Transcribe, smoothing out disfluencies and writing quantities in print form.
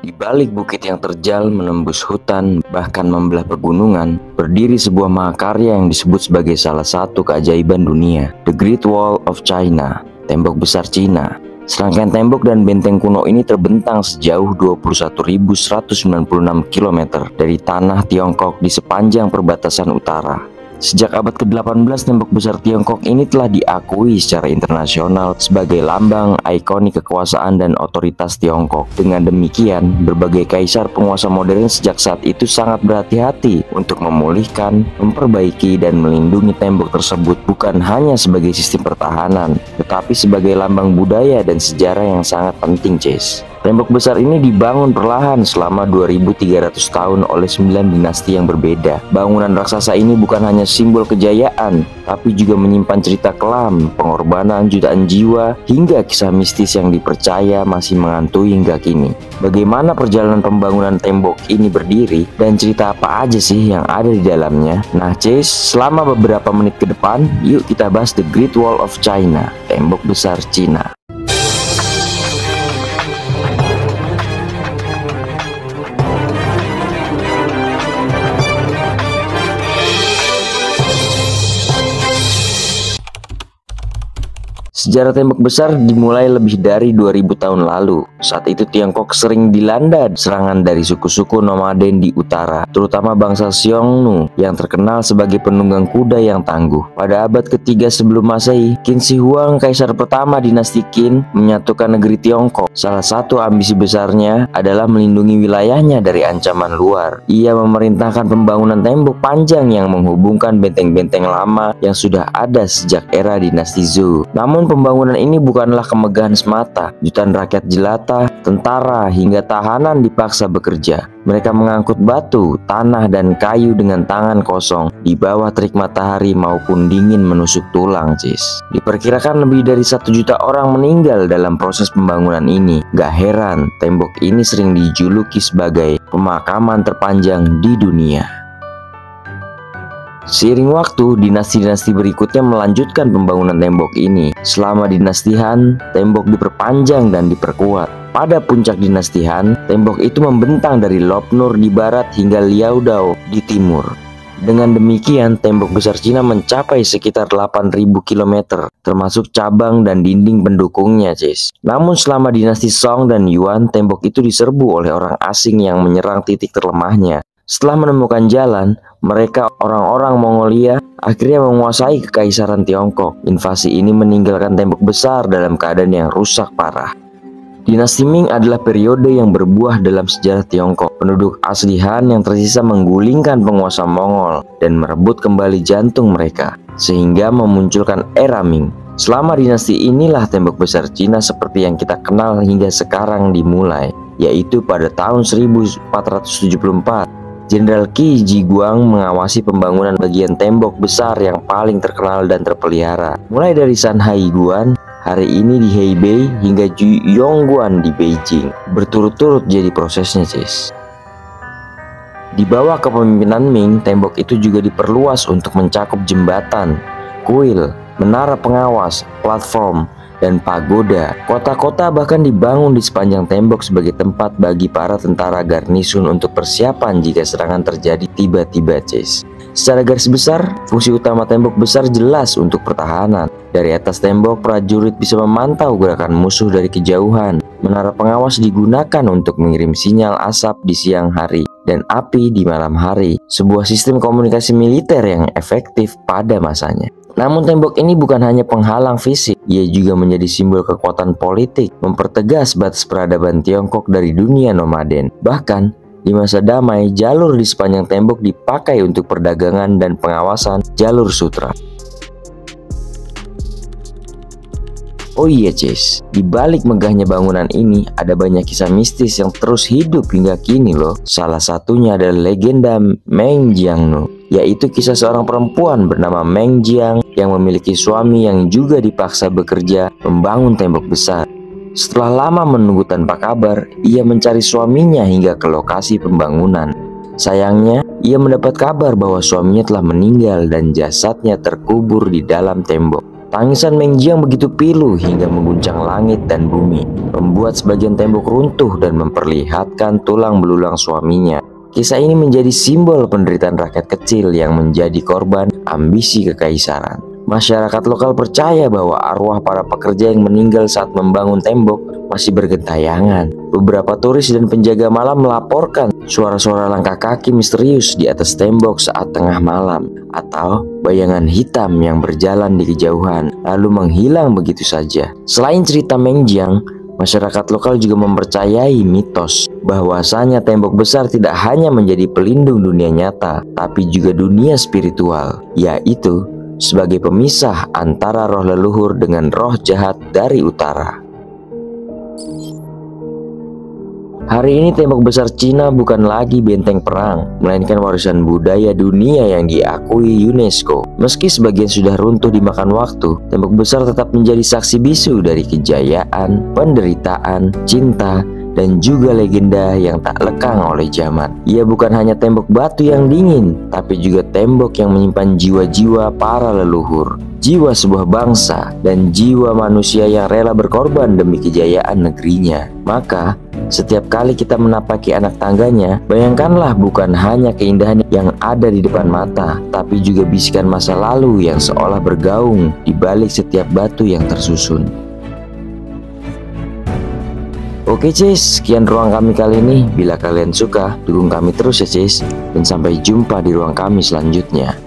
Di balik bukit yang terjal menembus hutan, bahkan membelah pegunungan, berdiri sebuah mahakarya yang disebut sebagai salah satu keajaiban dunia, The Great Wall of China, tembok besar Cina. Serangkaian tembok dan benteng kuno ini terbentang sejauh 21.196 km dari tanah Tiongkok di sepanjang perbatasan utara. Sejak abad ke-18, tembok besar Tiongkok ini telah diakui secara internasional sebagai lambang ikonik kekuasaan dan otoritas Tiongkok. Dengan demikian, berbagai kaisar penguasa modern sejak saat itu sangat berhati-hati untuk memulihkan, memperbaiki, dan melindungi tembok tersebut bukan hanya sebagai sistem pertahanan, tetapi sebagai lambang budaya dan sejarah yang sangat penting, Cis. Tembok besar ini dibangun perlahan selama 2.300 tahun oleh 9 dinasti yang berbeda. Bangunan raksasa ini bukan hanya simbol kejayaan, tapi juga menyimpan cerita kelam, pengorbanan jutaan jiwa, hingga kisah mistis yang dipercaya masih menghantui hingga kini. Bagaimana perjalanan pembangunan tembok ini berdiri, dan cerita apa aja sih yang ada di dalamnya? Nah, selama beberapa menit ke depan, yuk kita bahas The Great Wall of China, tembok besar Cina. Sejarah tembok besar dimulai lebih dari 2000 tahun lalu. Saat itu Tiongkok sering dilanda serangan dari suku-suku nomaden di utara, terutama bangsa Xiongnu yang terkenal sebagai penunggang kuda yang tangguh. Pada abad ketiga sebelum Masehi, Qin Shi Huang, kaisar pertama dinasti Qin, menyatukan negeri Tiongkok. Salah satu ambisi besarnya adalah melindungi wilayahnya dari ancaman luar. Ia memerintahkan pembangunan tembok panjang yang menghubungkan benteng-benteng lama yang sudah ada sejak era dinasti Zhou. Namun pembangunan ini bukanlah kemegahan semata. Jutaan rakyat jelata, tentara, hingga tahanan dipaksa bekerja. Mereka mengangkut batu, tanah, dan kayu dengan tangan kosong di bawah terik matahari maupun dingin menusuk tulang, Cis. Diperkirakan lebih dari 1 juta orang meninggal dalam proses pembangunan ini. Gak heran, tembok ini sering dijuluki sebagai pemakaman terpanjang di dunia. Seiring waktu, dinasti-dinasti berikutnya melanjutkan pembangunan tembok ini. Selama dinasti Han, tembok diperpanjang dan diperkuat. Pada puncak dinasti Han, tembok itu membentang dari Lop Nur di barat hingga Liaodao di timur. Dengan demikian, tembok besar Cina mencapai sekitar 8.000 km, termasuk cabang dan dinding pendukungnya, Cis. Namun selama dinasti Song dan Yuan, tembok itu diserbu oleh orang asing yang menyerang titik terlemahnya. Setelah menemukan jalan, mereka orang-orang Mongolia akhirnya menguasai kekaisaran Tiongkok. Invasi ini meninggalkan tembok besar dalam keadaan yang rusak parah. Dinasti Ming adalah periode yang berbuah dalam sejarah Tiongkok. Penduduk asli Han yang tersisa menggulingkan penguasa Mongol dan merebut kembali jantung mereka, sehingga memunculkan era Ming. Selama dinasti inilah tembok besar Cina seperti yang kita kenal hingga sekarang dimulai, yaitu pada tahun 1474. Jenderal Qi Jiguang mengawasi pembangunan bagian tembok besar yang paling terkenal dan terpelihara, mulai dari Sanhaiguan hari ini di Hebei hingga Yongguan di Beijing. Berturut-turut jadi prosesnya, Cis. Di bawah kepemimpinan Ming, tembok itu juga diperluas untuk mencakup jembatan, kuil, menara pengawas, platform, dan pagoda. Kota-kota bahkan dibangun di sepanjang tembok sebagai tempat bagi para tentara garnisun untuk persiapan jika serangan terjadi tiba-tiba, Cis. Secara garis besar, fungsi utama tembok besar jelas untuk pertahanan. Dari atas tembok, prajurit bisa memantau gerakan musuh dari kejauhan. Menara pengawas digunakan untuk mengirim sinyal asap di siang hari dan api di malam hari, sebuah sistem komunikasi militer yang efektif pada masanya. Namun tembok ini bukan hanya penghalang fisik, ia juga menjadi simbol kekuatan politik, mempertegas batas peradaban Tiongkok dari dunia nomaden. Bahkan, di masa damai, jalur di sepanjang tembok dipakai untuk perdagangan dan pengawasan jalur sutra. Oh iya, Cis, di balik megahnya bangunan ini ada banyak kisah mistis yang terus hidup hingga kini loh. Salah satunya adalah legenda Meng Jiangnu, yaitu kisah seorang perempuan bernama Meng Jiang yang memiliki suami yang juga dipaksa bekerja membangun tembok besar. Setelah lama menunggu tanpa kabar, ia mencari suaminya hingga ke lokasi pembangunan. Sayangnya, ia mendapat kabar bahwa suaminya telah meninggal dan jasadnya terkubur di dalam tembok. Tangisan Meng Jiang begitu pilu hingga mengguncang langit dan bumi, membuat sebagian tembok runtuh dan memperlihatkan tulang belulang suaminya. Kisah ini menjadi simbol penderitaan rakyat kecil yang menjadi korban ambisi kekaisaran. Masyarakat lokal percaya bahwa arwah para pekerja yang meninggal saat membangun tembok masih bergentayangan. Beberapa turis dan penjaga malam melaporkan suara-suara langkah kaki misterius di atas tembok saat tengah malam, atau bayangan hitam yang berjalan di kejauhan lalu menghilang begitu saja. Selain cerita Meng Jiang, masyarakat lokal juga mempercayai mitos bahwasanya tembok besar tidak hanya menjadi pelindung dunia nyata, tapi juga dunia spiritual, yaitu sebagai pemisah antara roh leluhur dengan roh jahat dari utara. Hari ini tembok besar Cina bukan lagi benteng perang, melainkan warisan budaya dunia yang diakui UNESCO. Meski sebagian sudah runtuh dimakan waktu, tembok besar tetap menjadi saksi bisu dari kejayaan, penderitaan, cinta, dan juga legenda yang tak lekang oleh zaman. Ia bukan hanya tembok batu yang dingin, tapi juga tembok yang menyimpan jiwa-jiwa para leluhur, jiwa sebuah bangsa, dan jiwa manusia yang rela berkorban demi kejayaan negerinya. Maka, setiap kali kita menapaki anak tangganya, bayangkanlah bukan hanya keindahan yang ada di depan mata, tapi juga bisikan masa lalu yang seolah bergaung di balik setiap batu yang tersusun. Oke cis, sekian ruang kami kali ini. Bila kalian suka, dukung kami terus ya cis. Dan sampai jumpa di ruang kami selanjutnya.